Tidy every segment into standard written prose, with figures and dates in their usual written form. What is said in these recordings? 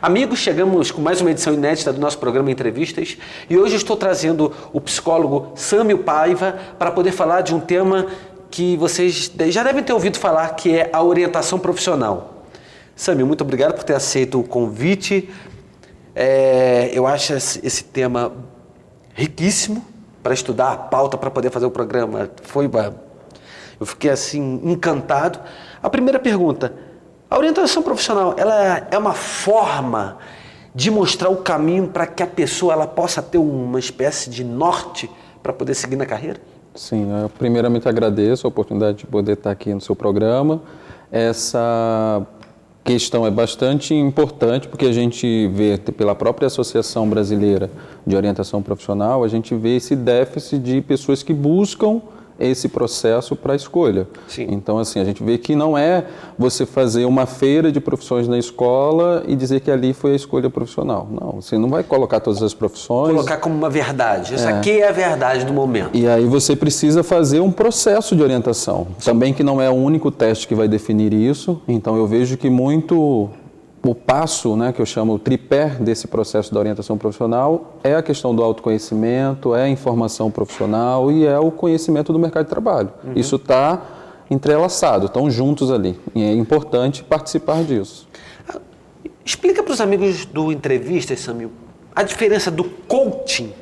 Amigos, chegamos com mais uma edição inédita do nosso programa Entrevistas e hoje estou trazendo o psicólogo Sâmio Paiva para poder falar de um tema que vocês já devem ter ouvido falar, que é a orientação profissional. Sâmio, muito obrigado por ter aceito o convite. Eu acho esse tema riquíssimo para estudar a pauta, para poder fazer o programa. Eu fiquei assim encantado. A primeira pergunta: a orientação profissional, ela é uma forma de mostrar o caminho para que a pessoa ela possa ter uma espécie de norte para poder seguir na carreira? Sim, eu primeiramente agradeço a oportunidade de poder estar aqui no seu programa. Essa questão é bastante importante porque a gente vê, pela própria Associação Brasileira de Orientação Profissional, a gente vê esse déficit de pessoas que buscam esse processo para a escolha. Sim. Então, assim, a gente vê que não é você fazer uma feira de profissões na escola e dizer que ali foi a escolha profissional. Não, você não vai colocar todas as profissões. Colocar como uma verdade. Essa aqui é a verdade do momento. E aí você precisa fazer um processo de orientação. Também que não é o único teste que vai definir isso. Então, eu vejo que muito o passo, né, que eu chamo o tripé desse processo da orientação profissional é a questão do autoconhecimento, é a informação profissional e é o conhecimento do mercado de trabalho. Isso está entrelaçado, estão juntos ali. E é importante participar disso. Explica para os amigos do Entrevistas, Sâmio, a diferença do coaching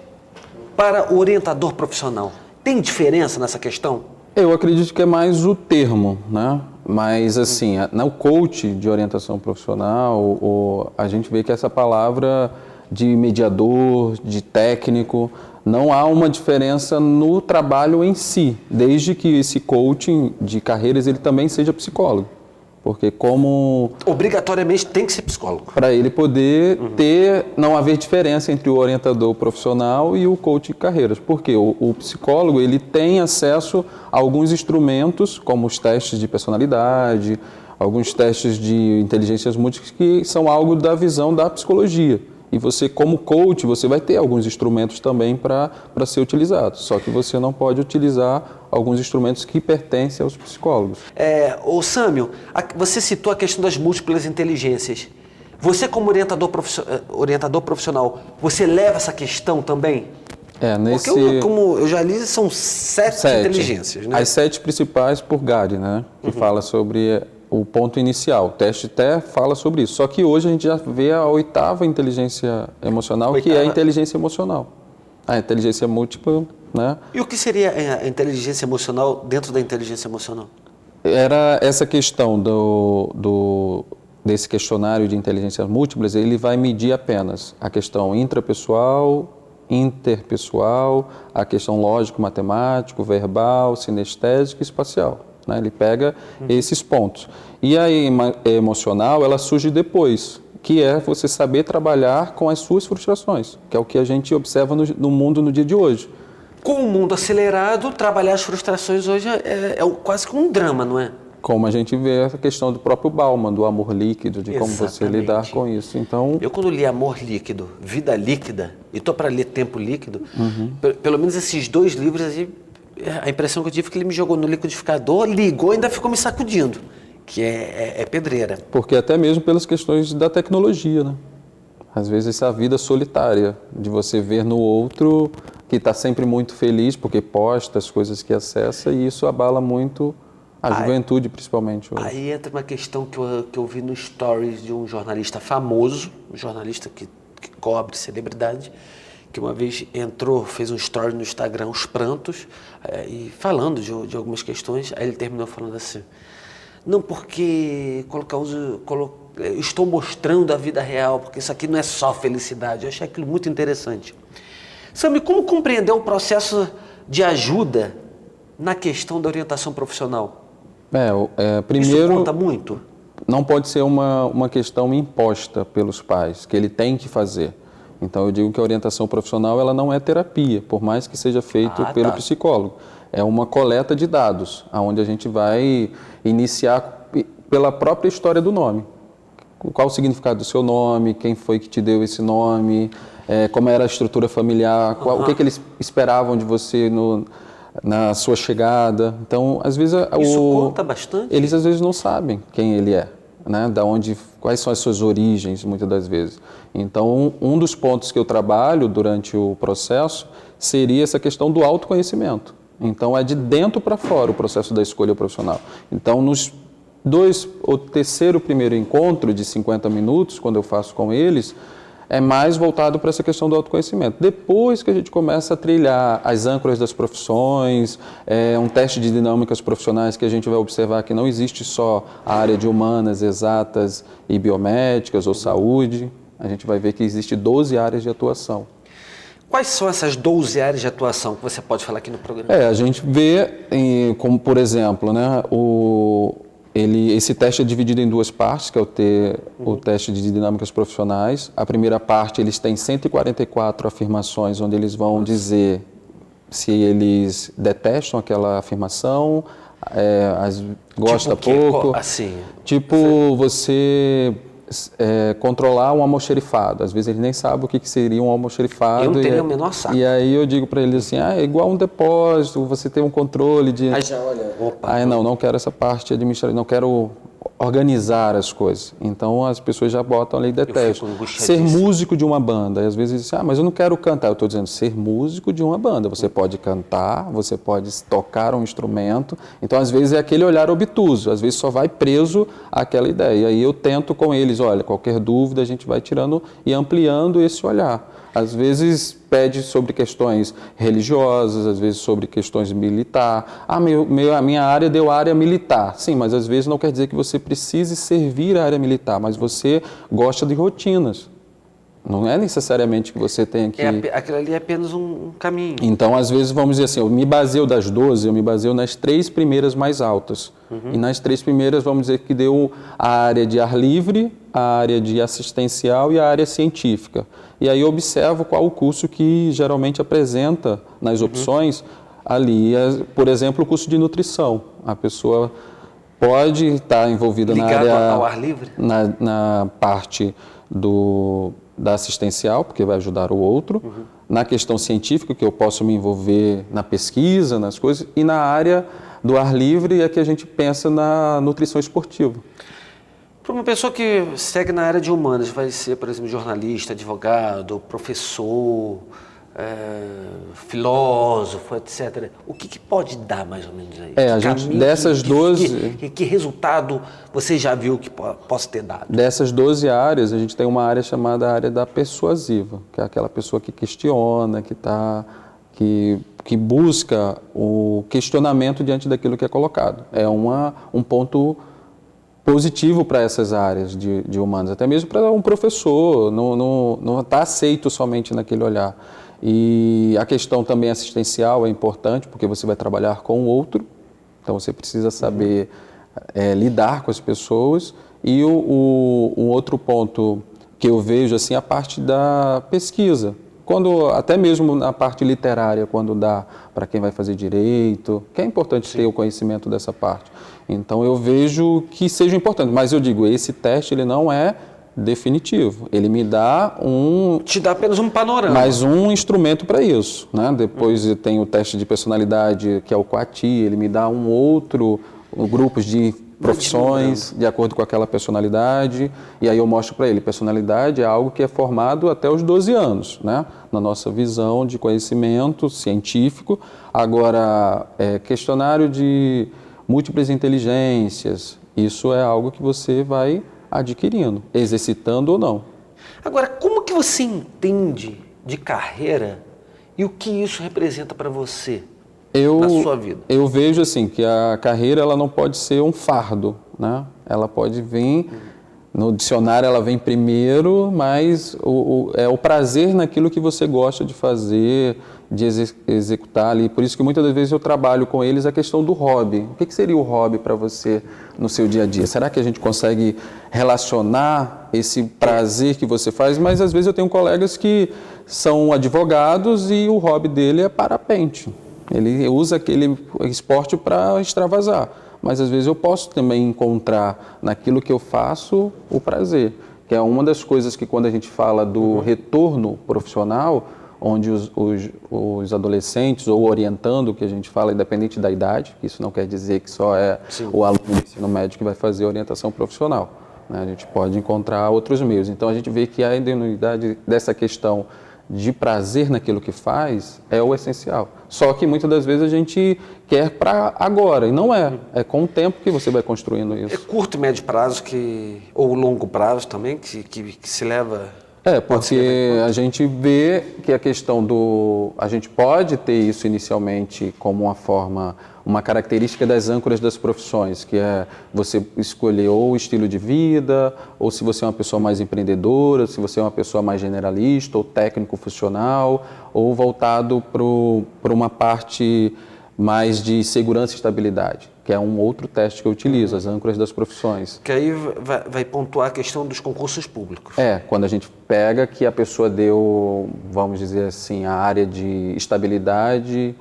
para o orientador profissional. Tem diferença nessa questão? Eu acredito que é mais o termo, né? Mas, assim, no coach de orientação profissional, a gente vê que essa palavra de mediador, de técnico, não há uma diferença no trabalho em si, desde que esse coaching de carreiras ele também seja psicólogo. Porque como... Obrigatoriamente tem que ser psicólogo. Para ele poder não haver diferença entre o orientador profissional e o coach de carreiras. Porque o psicólogo ele tem acesso a alguns instrumentos, como os testes de personalidade, alguns testes de inteligências múltiplas, que são algo da visão da psicologia. E você, como coach, você vai ter alguns instrumentos também para ser utilizado. Só que você não pode utilizar alguns instrumentos que pertencem aos psicólogos. Ô Sâmio, você citou a questão das múltiplas inteligências. Você, como orientador profissional, você leva essa questão também? Porque, como eu já li, são sete inteligências, né? As 7 principais por Gary, né? Que fala sobre o ponto inicial. O teste até fala sobre isso. Só que hoje a gente já vê a 8ª inteligência emocional, que é a inteligência emocional. A inteligência múltipla, né? E o que seria a inteligência emocional dentro da inteligência emocional? Era essa questão desse questionário de inteligências múltiplas, ele vai medir apenas a questão intrapessoal, interpessoal, a questão lógico-matemático, verbal, sinestésico e espacial. Né? Ele pega esses pontos. E a emocional, ela surge depois, que é você saber trabalhar com as suas frustrações, que é o que a gente observa no mundo no dia de hoje. Com o mundo acelerado, trabalhar as frustrações hoje é quase que um drama, não é? Como a gente vê essa questão do próprio Bauman, do amor líquido, de como você lidar com isso. Então, eu quando li Amor Líquido, Vida Líquida, e estou para ler Tempo Líquido, pelo menos esses 2 livros, a impressão que eu tive é que ele me jogou no liquidificador, ligou e ainda ficou me sacudindo, que é pedreira. Porque até mesmo pelas questões da tecnologia, né? Às vezes essa vida solitária, de você ver no outro que está sempre muito feliz porque posta as coisas que acessa e isso abala muito a juventude, principalmente hoje. Aí entra uma questão que eu vi no stories de um jornalista famoso, um jornalista que cobre celebridade, que uma vez fez um story no Instagram, os prantos, e falando de algumas questões, aí ele terminou falando assim: não, porque eu estou mostrando a vida real, porque isso aqui não é só felicidade. Eu achei aquilo muito interessante. Sâmio, como compreender o processo de ajuda na questão da orientação profissional? Primeiro, isso conta muito? Não pode ser uma questão imposta pelos pais, que ele tem que fazer. Então, eu digo que a orientação profissional ela não é terapia, por mais que seja feito pelo psicólogo. É uma coleta de dados, onde a gente vai iniciar pela própria história do nome. Qual o significado do seu nome, quem foi que te deu esse nome, como era a estrutura familiar, o que eles esperavam de você na sua chegada. Então, às vezes... Isso conta bastante? Eles, às vezes, não sabem quem ele é. né? Quais são as suas origens, muitas das vezes. Então, um dos pontos que eu trabalho durante o processo seria essa questão do autoconhecimento. Então, é de dentro para fora o processo da escolha profissional. Então, nos o terceiro primeiro encontro de 50 minutos, quando eu faço com eles, é mais voltado para essa questão do autoconhecimento. Depois que a gente começa a trilhar as âncoras das profissões, um teste de dinâmicas profissionais que a gente vai observar que não existe só a área de humanas, exatas e biomédicas ou saúde, a gente vai ver que existe 12 áreas de atuação. Quais são essas 12 áreas de atuação que você pode falar aqui no programa? A gente vê, como por exemplo, né, esse teste é dividido em duas partes, que é o teste de dinâmicas profissionais. A primeira parte, eles têm 144 afirmações, onde eles vão dizer se eles detestam aquela afirmação, gosta pouco. Assim, você controlar um almoxerifado. Às vezes eles nem sabem o que seria um almoxerifado. Eu não tenho o menor saco. E aí eu digo para eles assim, é igual um depósito, você tem um controle de... Aí já olha, opa. Não quero essa parte administrativa, não quero organizar as coisas. Então as pessoas já botam ali, detestam. Ser músico de uma banda. E às vezes dizem, mas eu não quero cantar. Eu estou dizendo, ser músico de uma banda. Você pode cantar, você pode tocar um instrumento. Então às vezes é aquele olhar obtuso, às vezes só vai preso àquela ideia. E aí eu tento com eles, olha, qualquer dúvida a gente vai tirando e ampliando esse olhar. Às vezes pede sobre questões religiosas, às vezes sobre questões militar. A minha área deu área militar. Sim, mas às vezes não quer dizer que você precise servir a área militar, mas você gosta de rotinas. Não é necessariamente que você tenha que... Aquilo ali é apenas um caminho. Então, às vezes, vamos dizer assim, eu me baseio das 12, eu me baseio nas 3 primeiras mais altas. E nas 3 primeiras, vamos dizer que deu a área de ar livre, a área de assistencial e a área científica. E aí eu observo qual o curso que geralmente apresenta nas opções ali. Por exemplo, o curso de nutrição. A pessoa pode estar envolvida ligado na área... ao ar livre? Na parte da assistencial, porque vai ajudar o outro, na questão científica, que eu posso me envolver na pesquisa, nas coisas, e na área do ar livre é que a gente pensa na nutrição esportiva. Para uma pessoa que segue na área de humanas, vai ser, por exemplo, jornalista, advogado, professor, filósofo, etc. O que pode dar mais ou menos aí? A gente, dessas 12... Que resultado você já viu que possa ter dado? Dessas 12 áreas, a gente tem uma área chamada área da persuasiva, que é aquela pessoa que questiona, que busca o questionamento diante daquilo que é colocado. É um ponto positivo para essas áreas de humanas, até mesmo para um professor, não está aceito somente naquele olhar. E a questão também assistencial é importante, porque você vai trabalhar com o outro, então você precisa saber lidar com as pessoas. E o outro ponto que eu vejo assim, a parte da pesquisa. Até mesmo na parte literária, quando dá para quem vai fazer direito, que é importante ter o conhecimento dessa parte. Então eu vejo que seja importante, mas eu digo, esse teste ele não é definitivo, ele me dá te dá apenas um panorama. Mais um instrumento para isso, né? Depois tem o teste de personalidade, que é o QATI, ele me dá grupos de profissões de acordo com aquela personalidade, e aí eu mostro para ele, personalidade é algo que é formado até os 12 anos, né? Na nossa visão de conhecimento científico. Agora, questionário de múltiplas inteligências, isso é algo que você vai adquirindo, exercitando ou não. Agora, como que você entende de carreira e o que isso representa para você na sua vida? Eu vejo assim que a carreira ela não pode ser um fardo, né? Ela pode vir, no dicionário ela vem primeiro, mas é o prazer naquilo que você gosta de fazer, de executar ali. Por isso que muitas das vezes eu trabalho com eles a questão do hobby. O que seria o hobby para você no seu dia a dia? Será que a gente consegue relacionar esse prazer que você faz? Mas às vezes eu tenho colegas que são advogados e o hobby dele é parapente. Ele usa aquele esporte para extravasar. Mas às vezes eu posso também encontrar naquilo que eu faço o prazer. Que é uma das coisas que quando a gente fala do retorno profissional, onde os adolescentes, ou orientando, que a gente fala, independente da idade, que isso não quer dizer que só é o aluno do ensino médio que vai fazer a orientação profissional. né? A gente pode encontrar outros meios. Então a gente vê que a idoneidade dessa questão de prazer naquilo que faz é o essencial. Só que muitas das vezes a gente quer para agora, e não é. É com o tempo que você vai construindo isso. É curto e médio prazo, ou longo prazo também, que se leva... Porque a gente vê que a questão a gente pode ter isso inicialmente como uma característica das âncoras das profissões, que é você escolher ou o estilo de vida, ou se você é uma pessoa mais empreendedora, se você é uma pessoa mais generalista, ou técnico funcional, ou voltado para uma parte mais de segurança e estabilidade, que é um outro teste que eu utilizo, as âncoras das profissões. Que aí vai pontuar a questão dos concursos públicos. Quando a gente pega que a pessoa deu, vamos dizer assim, a área de estabilidade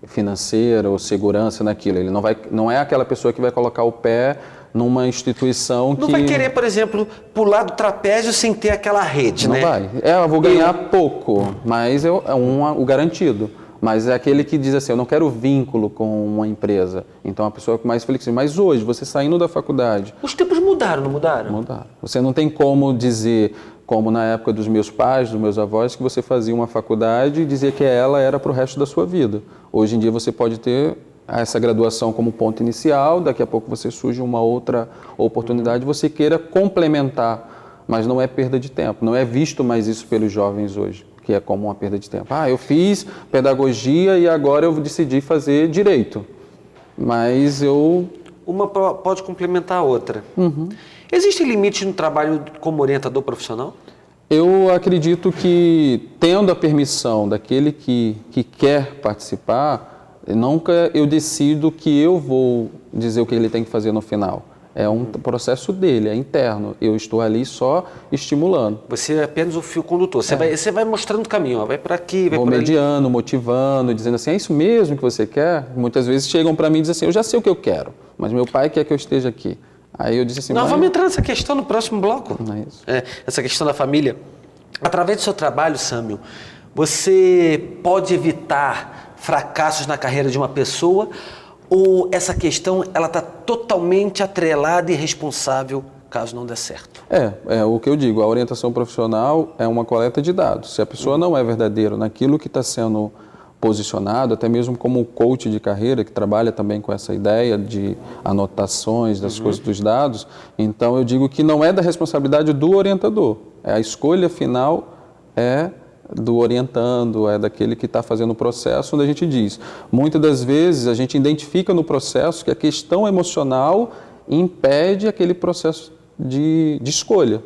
financeira ou segurança naquilo. Ele não é aquela pessoa que vai colocar o pé numa instituição que... Não vai querer, por exemplo, pular do trapézio sem ter aquela rede, né? Não vai. Eu vou ganhar pouco, mas o garantido. Mas é aquele que diz assim, eu não quero vínculo com uma empresa. Então, a pessoa mais flexível. Mas hoje, você saindo da faculdade... Os tempos mudaram, não mudaram? Mudaram. Você não tem como dizer, como na época dos meus pais, dos meus avós, que você fazia uma faculdade e dizia que ela era para o resto da sua vida. Hoje em dia, você pode ter essa graduação como ponto inicial, daqui a pouco você surge uma outra oportunidade, você queira complementar, mas não é perda de tempo. Não é visto mais isso pelos jovens hoje, que é como uma perda de tempo. Eu fiz pedagogia e agora eu decidi fazer direito. Mas uma pode complementar a outra. Existem limites no trabalho como orientador profissional? Eu acredito que, tendo a permissão daquele que quer participar, nunca eu decido que eu vou dizer o que ele tem que fazer no final. É um processo dele, é interno. Eu estou ali só estimulando. Você é apenas o fio condutor. Você vai mostrando o caminho, vai para aqui, vai para ali. Vou mediando, motivando, dizendo assim, é isso mesmo que você quer? Muitas vezes chegam para mim e dizem assim, eu já sei o que eu quero, mas meu pai quer que eu esteja aqui. Aí eu disse assim... Nós vamos entrar nessa questão no próximo bloco. Não é isso. Essa questão da família. Através do seu trabalho, Sâmio, você pode evitar fracassos na carreira de uma pessoa, ou essa questão ela está totalmente atrelada e responsável caso não dê certo? É o que eu digo, a orientação profissional é uma coleta de dados. Se a pessoa não é verdadeira naquilo que está sendo posicionado, até mesmo como coach de carreira, que trabalha também com essa ideia de anotações das coisas dos dados, então eu digo que não é da responsabilidade do orientador. A escolha final é do orientando, é daquele que está fazendo o processo, onde a gente diz, muitas das vezes a gente identifica no processo que a questão emocional impede aquele processo de escolha.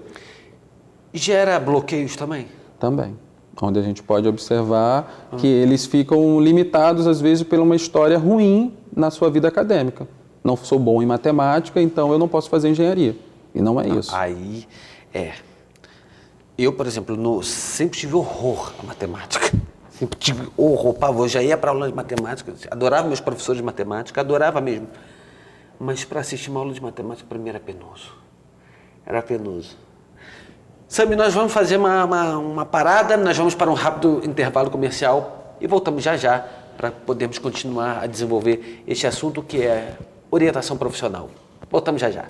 Gera bloqueios também? Também, onde a gente pode observar que eles ficam limitados às vezes por uma história ruim na sua vida acadêmica. Não sou bom em matemática, então eu não posso fazer engenharia. E não é isso. Aí eu, por exemplo, sempre tive horror à matemática. Sempre tive horror, pavor. Já ia para aula de matemática, adorava meus professores de matemática, adorava mesmo. Mas para assistir uma aula de matemática, para mim era penoso. Era penoso. Sâmio, nós vamos fazer uma parada, nós vamos para um rápido intervalo comercial e voltamos já para podermos continuar a desenvolver este assunto que é orientação profissional. Voltamos já.